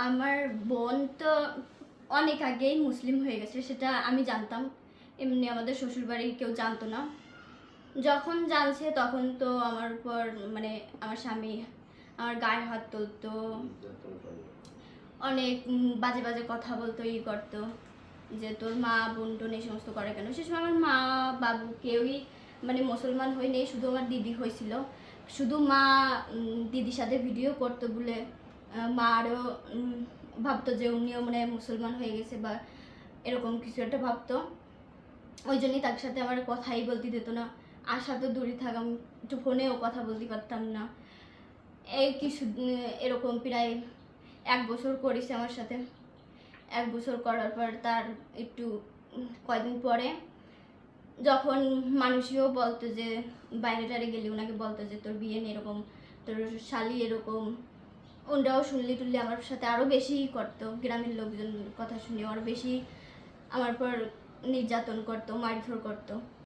আমার বোন তো অনেক আগেই মুসলিম হয়ে গেছে, সেটা আমি জানতাম। এমনি আমাদের শ্বশুরবাড়ির কেউ জানতো না। যখন জানছে তখন তো আমার উপর মানে আমার স্বামী আমার গায়ে হাত তুলতো, অনেক বাজে বাজে কথা বলতো, করতো যে তোর মা বোন টোন এই সমস্ত করে কেন। সে সময় আমার মা বাবু কেউই মানে মুসলমান হয়নি, শুধু আমার দিদি হয়েছিল। শুধু মা দিদির সাথে ভিডিও করতো বলে মা আরও ভাবতো যে উনিও মানে মুসলমান হয়ে গেছে বা এরকম কিছু একটা ভাবতো। ওই জন্যই তার সাথে আমার কথাই বলতে দিত না। আর সাথে দূরে থাকাম, একটু ফোনেও কথা বলতে পারতাম না। এই কিছু এরকম প্রায় 1 বছর করেছে আমার সাথে। 1 বছর করার পর তার একটু কয়দিন পরে যখন মানুষও বলতো যে বাইরে টারে গেলে ওনাকে বলতো যে তোর বিয়ে নেই, এরকম তোর শালি এরকম, ওনরাও শুনলি টুনলি আমার সাথে আরও বেশি করতো। গ্রামের লোকজন কথা শুনে আরও বেশি আমার পর নির্যাতন করতো, মারধর করতো।